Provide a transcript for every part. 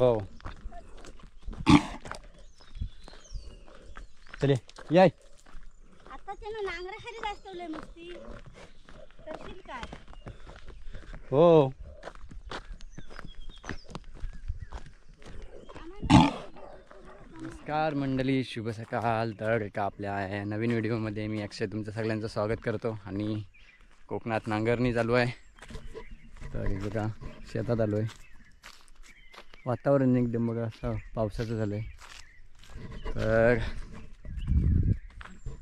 हो चले याय आता त्यानं नांगरा खाली दाखवलंय मस्ती करशील काय? हो नमस्कार मंडळी, शुभ सकाळ. तर एका आपल्या नवीन व्हिडिओमध्ये मी अक्षय तुमचं सगळ्यांचं स्वागत करतो. आणि कोकणात नांगरणी चालू आहे. तर हे बघा शेतात आलो आहे. वातावरण एकदम बघा असं पावसाचं झालं आहे. तर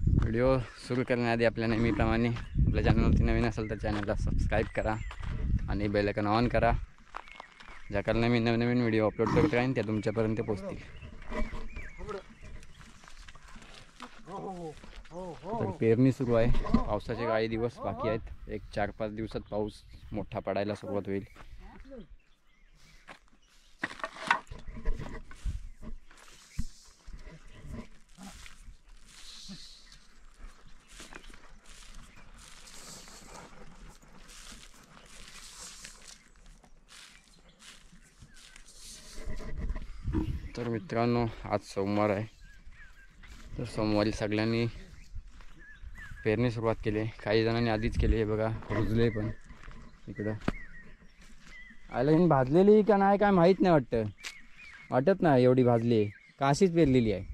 व्हिडिओ सुरू करण्याआधी आपल्या नेहमीप्रमाणे आपल्या चॅनलवरती नवीन असेल तर चॅनलला सबस्क्राईब करा आणि बेल आयकॉन ऑन करा. ज्या कारण मी नवीन व्हिडिओ अपलोड करत राहीन त्या तुमच्यापर्यंत पोहोचतील. तर पेरणी सुरू आहे. पावसाचे काही दिवस बाकी आहेत. एक 4-5 दिवसात पाऊस मोठा पडायला सुरुवात होईल. तर मित्रांनो, आज सोमवार आहे. तर सोमवारी सगळ्यांनी पेरणी सुरुवात केली. काही जणांनी आधीच केली आहे बघा. रुजले पण इकडं आयला भाजलेली का नाही काय माहीत नाही. वाटत नाही एवढी भाजली आहे का अशीच पेरलेली आहे.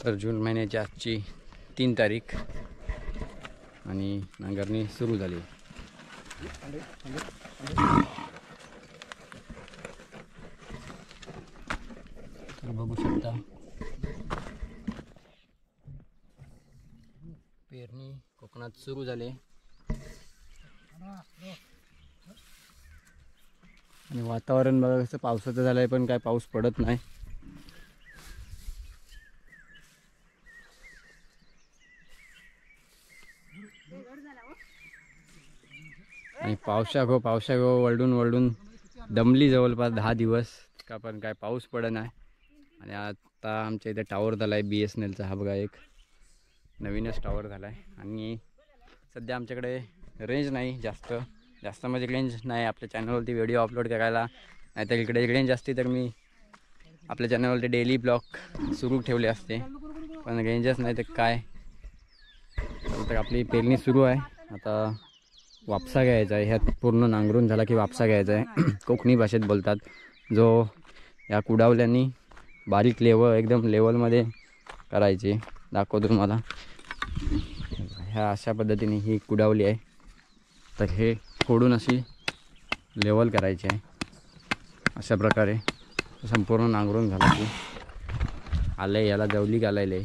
तर जून महिन्याची आजची 3 तारीख आणि नांगरणी सुरू झाली. तर बघू शकता पेरणी कोकणात सुरू झाली. आणि वातावरण बघा कसं पावसाचं झालंय पण काय पाऊस पडत नाही. आणि पावसा गो वळडून दमली जवळपास 10 दिवस का पण काय पाऊस पडत नाही. आणि आता आमच्या इथे टावर झाला आहे BSNLचा. हा बघा एक नवीनच टावर झाला आहे. आणि सध्या आमच्याकडे रेंज नाही जास्त म्हणजे रेंज नाही आपल्या चॅनलवरती व्हिडिओ अपलोड करायला. नाहीतर इकडे रेंज असते तर मी आपल्या चॅनलवरती डेली ब्लॉग सुरू ठेवले असते. पण रेंजच नाही तर काय. तर आपली पेरणी सुरू आहे. आता वापसा घ्यायचा आहे. ह्यात पूर्ण नांगरून झाला की वापसा घ्यायचा आहे. कोकणी भाषेत बोलतात. जो या कुडावल्यांनी बारीक एकदम लेवलमध्ये करायची. दाखवतो तुम्हाला. ह्या अशा पद्धतीने ही कुडावली आहे. तर हे फोडून अशी लेवल करायची आहे. अशा प्रकारे संपूर्ण नांगरून झाला की आलं आहे. याला जवली घालायला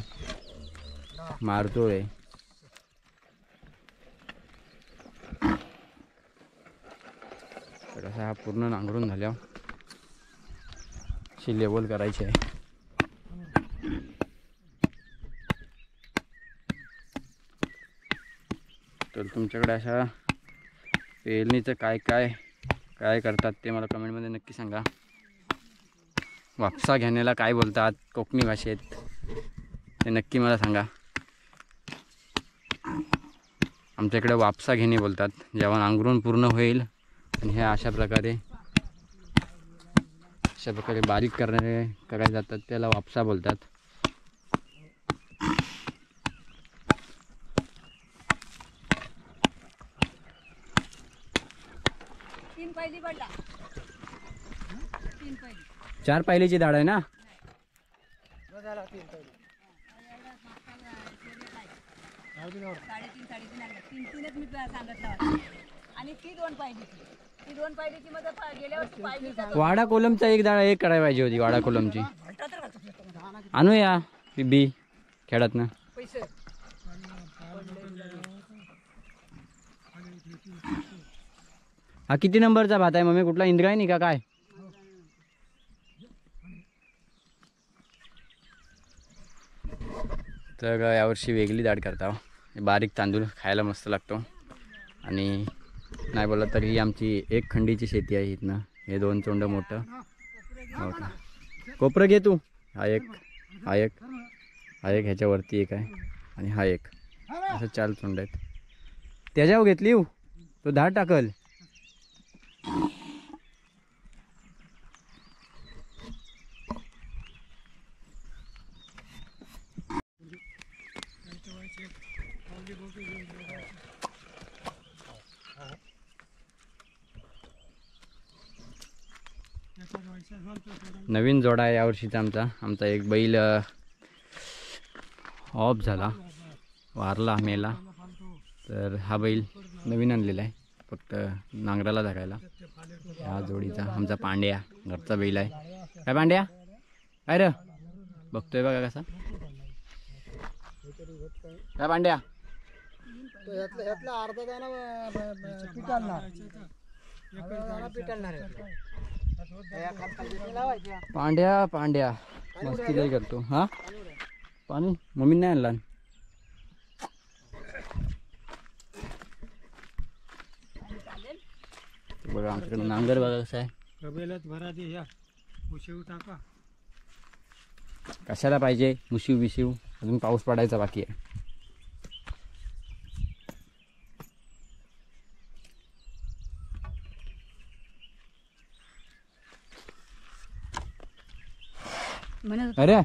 मारतो आहे. तर असा हा पूर्ण नांगरून झाल्यावर अशी लेवल करायची आहे. तर तुमच्याकडे अशा पेरणीचं काय करतात ते मला कमेंटमध्ये नक्की सांगा. वापसा घेण्याला काय बोलतात कोकणी भाषेत ते नक्की मला सांगा. आमच्याकडे वापसा घेणे बोलतात. जेव्हा नांगरून पूर्ण होईल आणि हे अशा प्रकारे बारीक करायला जातात त्याला वापसा बोलतात. चार पायलीची दाढ आहे ना. वाडा कोलमचा एक दाढा एक करायला पाहिजे होती. वाडा कोलमची आणूया बी खेळात ना. हा किती नंबरचा भात आहे मम्मी? कुठला इंद्रायणी का काय? तर यावर्षी वेगळी दाढ करता. बारीक तांदूळ खायला मस्त लागतो. आणि नाही बोलला तर ही आमची 1 खंडीची शेती आहे. इथनं हे 2 चोंड मोठं. हो का कोपरं घे तू. हा एक ह्याच्यावरती एक आहे आणि हा एक. असं 4 चोंड आहेत. त्याच्यावर घेतली तो धाड टाकल. नवीन जोडा आहे यावर्षीचा आमचा एक बैल ऑफ झाला, वारला, मेला. तर हा बैल नवीन आणलेला आहे फक्त नांगराला धरायला. ह्या जोडीचा आमचा पांड्या घरचा बैल आहे. काय पांड्या, काय रे बघतोय बघा कसा. काय पांड्या, अर्धा पांड्या पांड्या मस्ती लई करतो. हा पाणी मम्मी नाही आणला. बघा आमच्याकडे नांगर बघा कसा आहे. कशाला पाहिजे मुशिव बिशिव, अजून पाऊस पडायचा बाकी आहे. अरे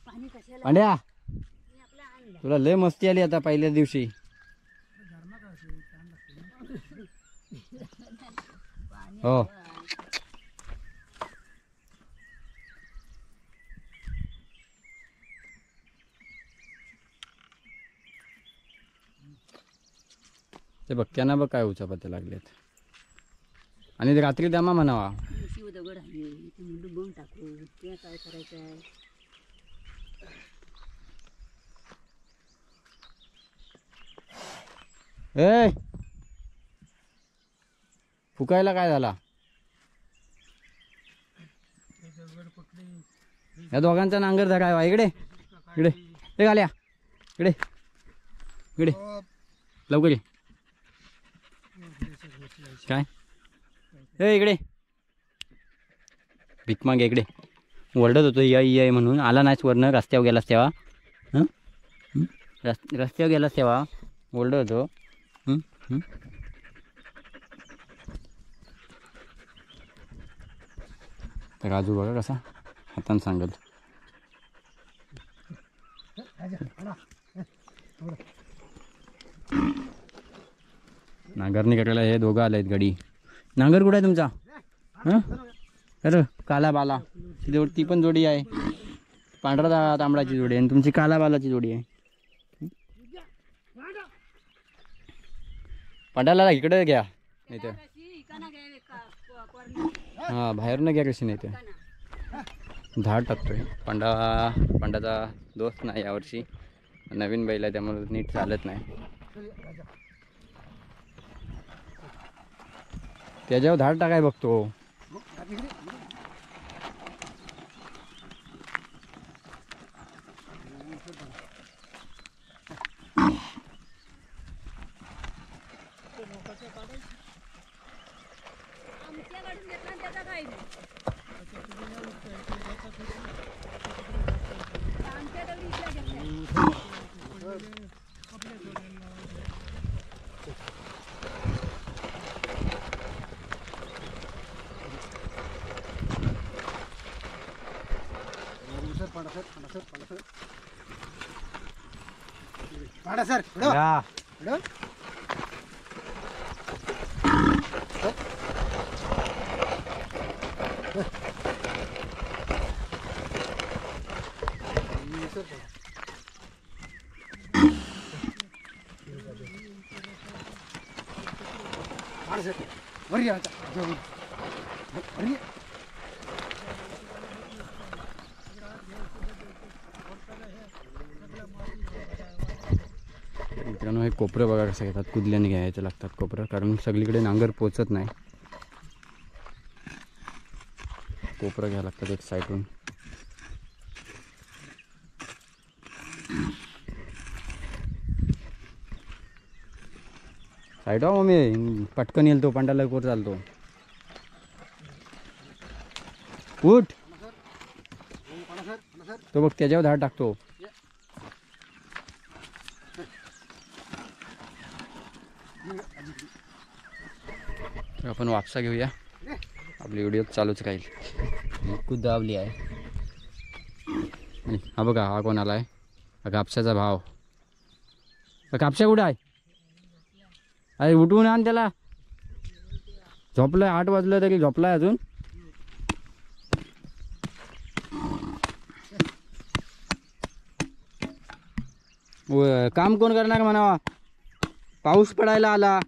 पाणी कशाला पांड्या, मी आपलं आणलं. तुला लय मस्ती आली आता पहिल्या दिवशी. हो ते बघत्यांना बघ काय उचापत्या लागलेत. आणि ते रात्री दमा म्हणावा. शिव दगड आहे ते मुंडू बघून टाकू, ते काय करायचं आहे. ए फुकायला काय झाला. या दोघांचा नांगर धरावा. इकडे इकडे ते घाल्या, इकडे इकडे लवकर ये. काय ए इकडे भीक मागे इकडे. ओरडत होतो या म्हणून, आला नाहीच वरनं. रस्त्यावर गेलास तेव्हा, रस्त्यावर गेलास तेव्हा ओरडत होतो. तर राजू बघा कसा हातानं सांगत. नांगरणी करायला हे दोघं आले आहेत गडी. नांगर कुठं आहे तुमचा? हां अरे काला बाला ती पण जोडी आहे. पांढरा तांबडाची जोडी आहे आणि तुमची काला बालाची जोडी आहे. पांढऱ्याला इकडे घ्या नाही तर. हां बाहेरनं घ्या कशी नाही तर. झाड टाकतोय पांडाचा दोस्त नाही यावर्षी. नवीन बैल आहे त्यामुळे नीट चालत नाही. त्याच्यावर झाड टाकाय बघतो. मित्रांनो हे कोपरं बघा कसं घेतात. कुदल्याने घ्यायचं लागतात कोपरं, कारण सगळीकडे नांगर पोचत नाही. कोपरं घ्यायला लागतात एक साईडून. साईड हो मम्मी, पटकन येईल तो पांडाला कोर चालतो. उठ तो बघ त्याच्यावर धाड टाकतो. आपण वापसा घेऊया, आपली व्हिडिओ चालूच राहील. खुद दाबली आहे. हा बघा हा कोण आला आहे, हा कापसाचा भाव. कापसा कुठं आहे? अरे उठवून आण त्याला. झोपलाय, 8 वाजलं तरी झोपलाय अजून. काम कोण करणार म्हणावा, पाऊस पडायला आला.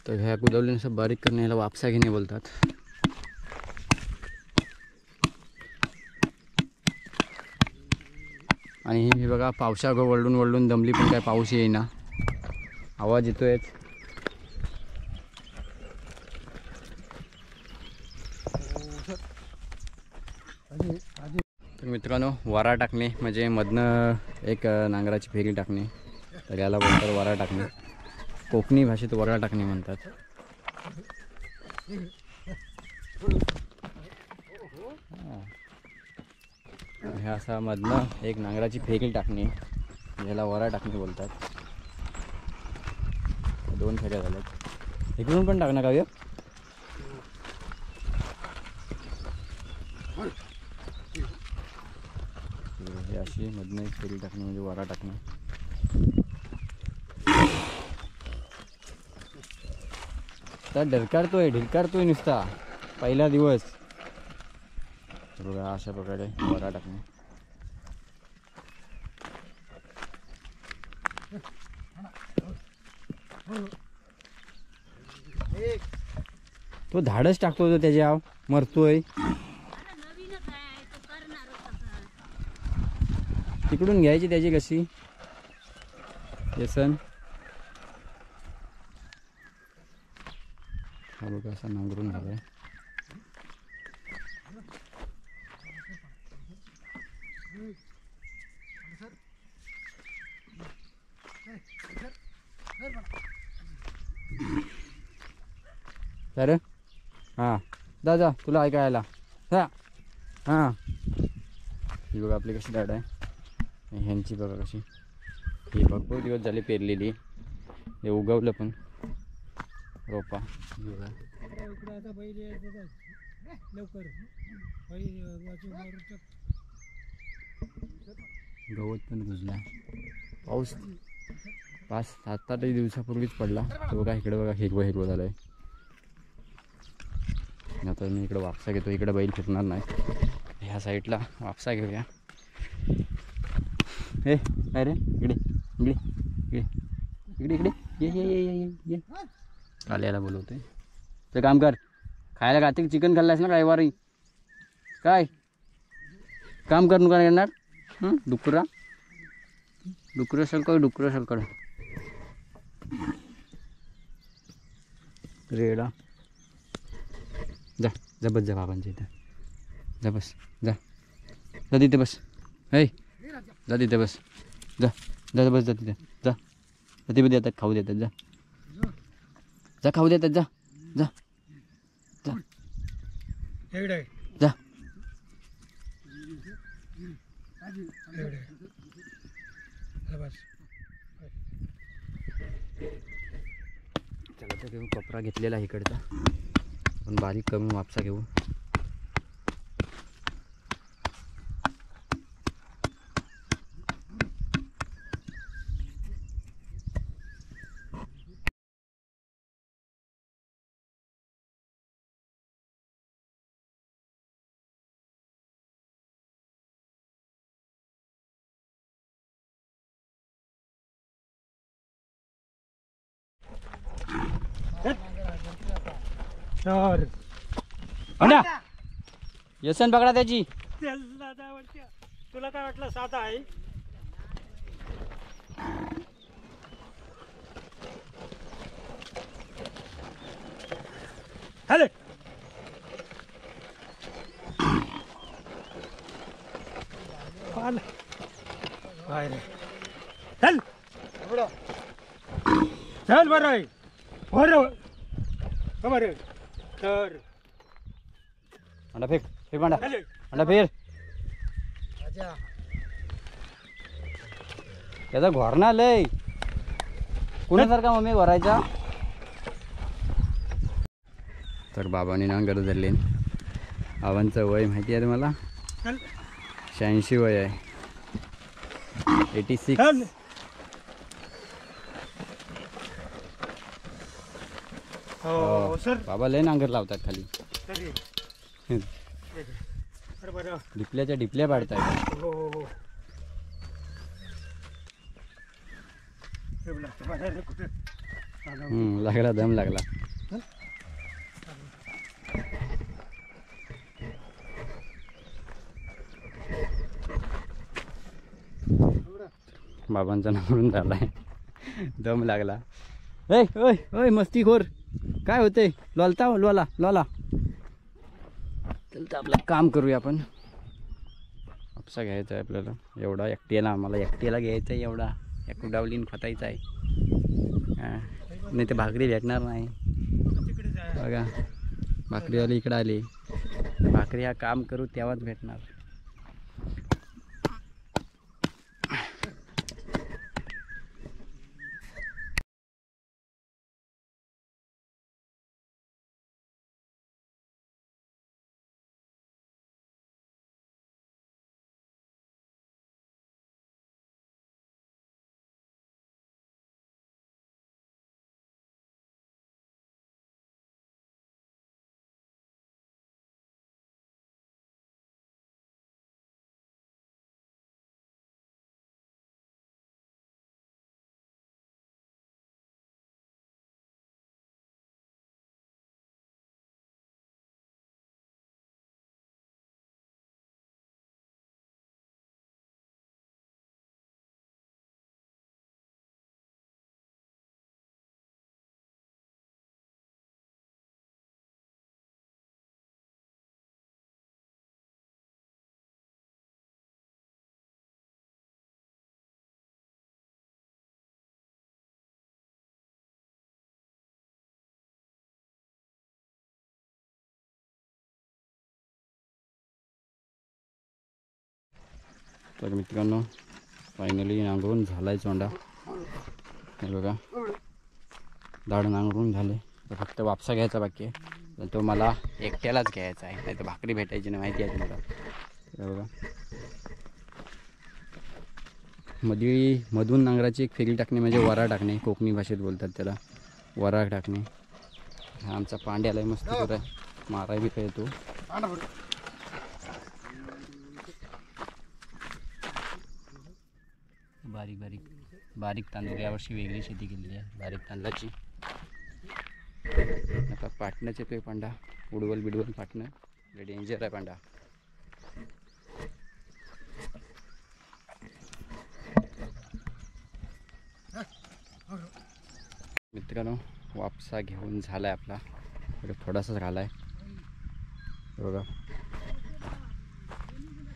तर ह्या कुदवलीने असं बारीक करणे याला वापसा घेणे बोलतात. आणि हे बघा पावसाग वळून वळून दमली पण काय पाऊस येईना, आवाज येतोय. तर मित्रांनो, वारा टाकणे म्हणजे मधनं एक नांगराची फेरी टाकणे, तर याला बोलतात वारा टाकणे. कोकणी भाषेत वारा टाकणे म्हणतात. हे असा मधनं एक नांगराची फेरी टाकणे याला वारा टाकणे बोलतात. 2 फेऱ्या झाल्यात. इकडून पण टाकणार का हे अशी मधनं एक फेरी टाकणे म्हणजे वारा टाकणे. तर ढिलकारतोय नुसता पहिला दिवस. बघा अशा प्रकारे वारा टाकणे. तो धाडच टाकतो, तो त्याच्या मरतोय. तिकडून घ्यायची त्याची कशी व्यसन. हा बघा असा नांगरून झालाय. तर हां जा तुला ऐकायला हां. ही बघा आपली कशी दाड आहे, ह्यांची बघा कशी. ही भरपूर दिवस झाले पेरलेली, हे उगवलं पण रोपा. गवत पण रुजला. पाऊस 5-7 दिवसापूर्वीच पडला. तो बघा इकडे बघा हिरवं झालंय. आता मी इकडे वापसा घेतो. इकडे बैल फिरणार नाही, ह्या साईडला वापसा घेऊया. हे काय रे, इकडे इकडे इकडे इकडे इकडे ये ये ये ये ये आल्याला बोलवतोय. ते काम कर, खायला घाते. चिकन खाल्लायस ना रविवारी, काय काम कर नुका येणार. डुकरा सलकड रेडा. जा बस जा बाबांच्या इथं. जा बस जा तिथे बस. हे जा तिथे बस. जा बस जा तिथे. जा तिथे देतात खाऊ देतात. जा खाऊ देतात. जा जा जा जा. चला तर घेऊ. कपडा घेतलेला इकडचा, पण बारीक कमी वापसा घेऊ. व्यसन पकडा त्याची. तुला काय वाटलं साधा आहे. हॅलो चल चल बरं आहे बरं तर अंडा फेक अंडा फेर. त्याचा घोरणा लय कुणासारखा मम्मी घोरायचा. तर बाबांनी नांगर धरले. बाबांचं वय माहिती आहे तुम्हाला, 86 वय आहे. 86. हो सर बाबा लय नांगर लावतात खाली. तरी अरे बरं डिपल्याच्या डिपल्या पाडतायत. हो हो हो हे लागतं बरं कुठे लागला दम लागला. बाबांचा नांगरून झालाय, दम लागला. ए ओय ओय मस्तीखोर काय होते? लोलता लोला लोला. चल तर आपलं काम करूया आपण. आपसा घ्यायचा आहे आपल्याला एवढा एकट्याला, आम्हाला एकट्याला घ्यायचा आहे एवढा. या कुडावलीन खतायचा आहे. नाही तर भाकरी भेटणार नाही. बघा भाकरीवाली इकडे आली. भाकरी हा काम करू तेव्हाच भेटणार. तर मित्रांनो फायनली नांगरून झालाय चोंडा. हे बघा दाढ नांगरून झाले. तर फक्त वापसा घ्यायचा बाकी आहे. तर तो मला एकट्यालाच घ्यायचा आहे, नाही तर भाकरी भेटायची नाही, माहिती आहे तुम्हाला. हे बघा मधून नांगराची एक फेरी टाकणे म्हणजे वरा टाकणे, कोकणी भाषेत बोलतात त्याला, वरा टाकणे. हा आमचा पांड्याला मस्त आहे, मारा बी काय तो. बारीक बारीक बारीक तांदूळ यावर्षी वेगळी शेती केलेली आहे बारीक तांदळाची. आता पाटणंच येतोय पांडा, उडवल बिडवल पाटणं, डेंजर आहे पांडा. मित्रांनो वापसा घेऊन झालाय आपला, थोडासाच राहिलाय. बघा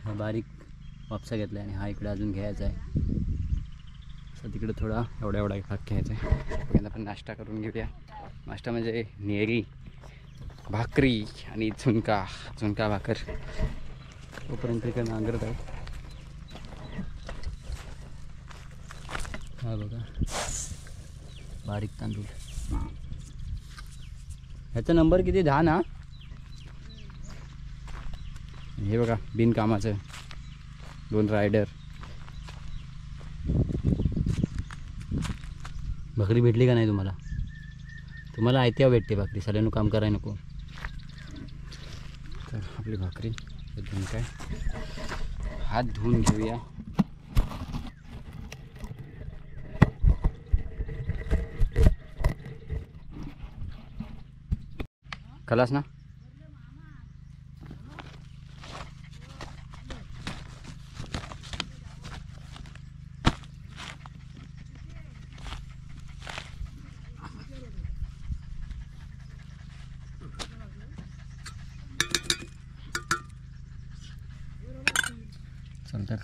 हा बारीक वापसा घेतला आणि हा इकडे अजून घ्यायचा आहे. तर तिकडे थोडा एवढा भाग घ्यायचा आहे. पहिल्यांदा आपण नाश्ता करून घेऊया. नाश्ता म्हणजे नेरी भाकरी आणि झुणका भाकर. तोपर्यंत इकडे नांगरत आहे. हा बघा बारीक तांदूळ. ह्याचा नंबर किती? 10 ना. हे बघा बिनकामाचं 2 रायडर. भाकरी भेटली का नाही तुम्हाला? तुम्हाला आयत्या भेटते भाकरी, सगळ्यांना काम करायला नको. तर आपली भाकरी धुवून काय हात धुवून घेऊया. खलास ना. चल तर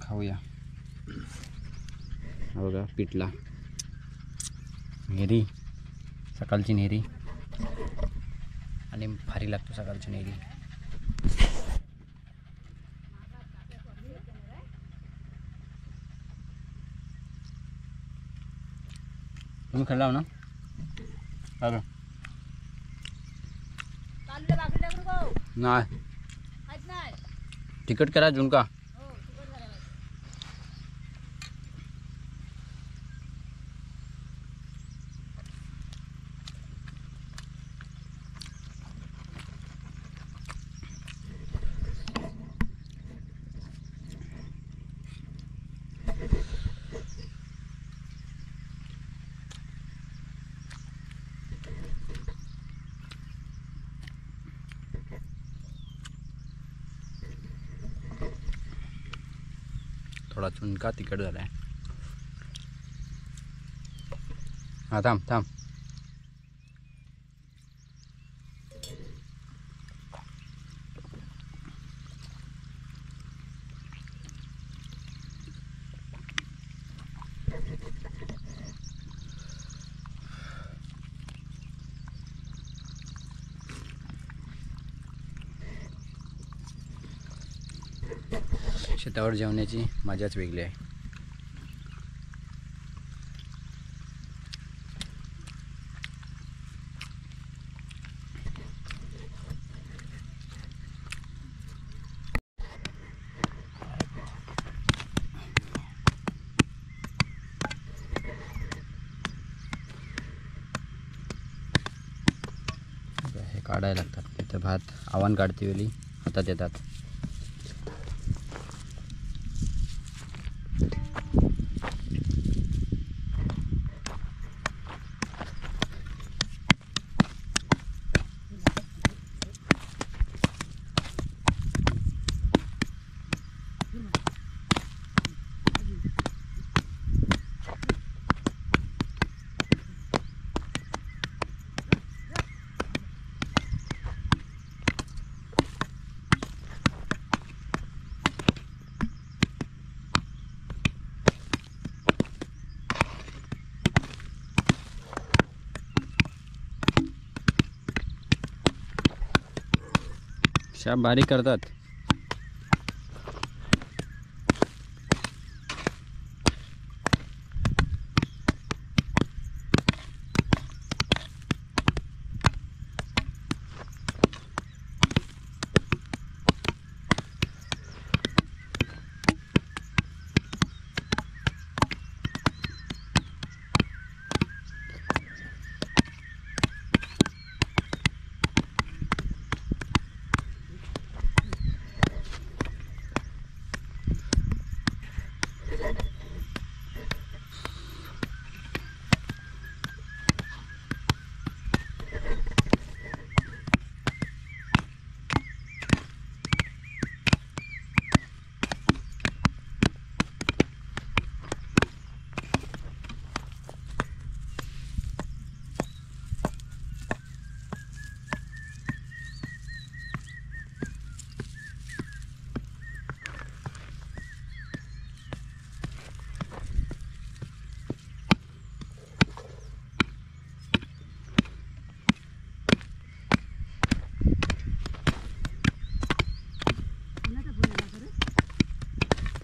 खाऊया. बघा पिठला नेरी, सकाळची नेरी आणि भारी लागतो सकाळची नेरी. तुम्ही खाल्ला ना? बघा नाही तिकट करा झुणका. थोडा चुनका तिखट झाला आहे. हां थांब थांब. शेतावर जेवण्याची मजाच वेगळी आहे. हे काढायला लागतात. तिथं भात आव्हान काढते वेळी हातात येतात. शाप बारीक करतात.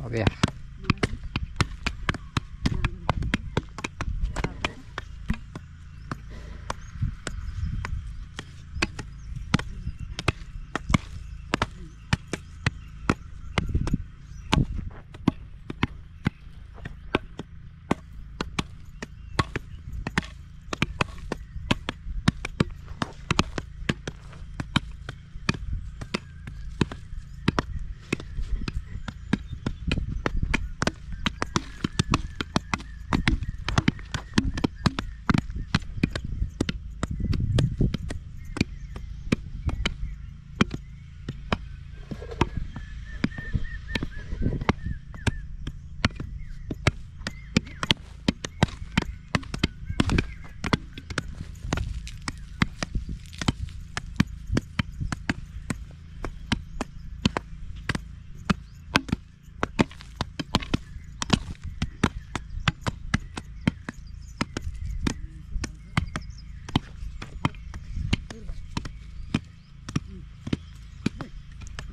बघूया.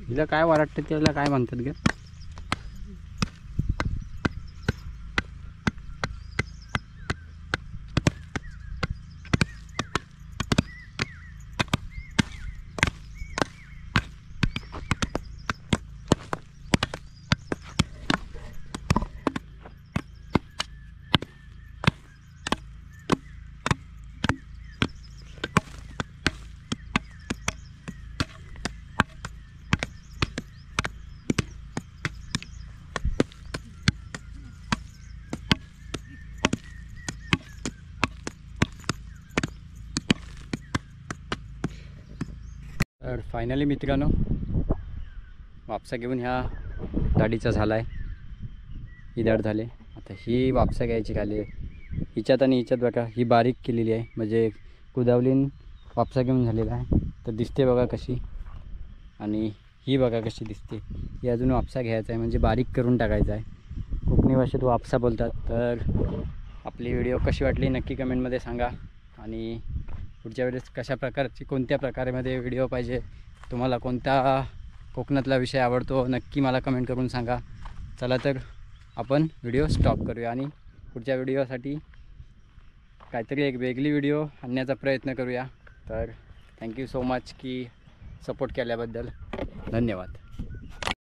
हिला काय वाटतं, त्याला काय म्हणतात ग? तर फायनली मित्रांनो वापसा घेऊन ह्या दाढीचा झाला आहे. ही धड झाले. आता ही वापसा घ्यायची खाली हिच्यात आणि हिच्यात बघा ही बारीक केलेली आहे म्हणजे कुदावलीन वापसा घेऊन झालेला आहे. तर दिसते बघा कशी आणि ही बघा कशी दिसते. ही अजून वापसा घ्यायचा आहे म्हणजे बारीक करून टाकायचा आहे. कोकणी भाषेत वापसा बोलतात. तर आपली व्हिडिओ कशी वाटली नक्की कमेंटमध्ये सांगा आणि पुढच्या वेळेस कशा प्रकारची कोणत्या प्रकारामध्ये व्हिडिओ पाहिजे, तुम्हाला कोणता कोकणातला विषय आवडतो नक्की मला कमेंट करून सांगा. चला तर आपण व्हिडिओ स्टॉप करूया आणि पुढच्या व्हिडिओसाठी काहीतरी एक वेगळी व्हिडिओ आणण्याचा प्रयत्न करूया. तर थँक्यू सो मच की सपोर्ट केल्याबद्दल. धन्यवाद.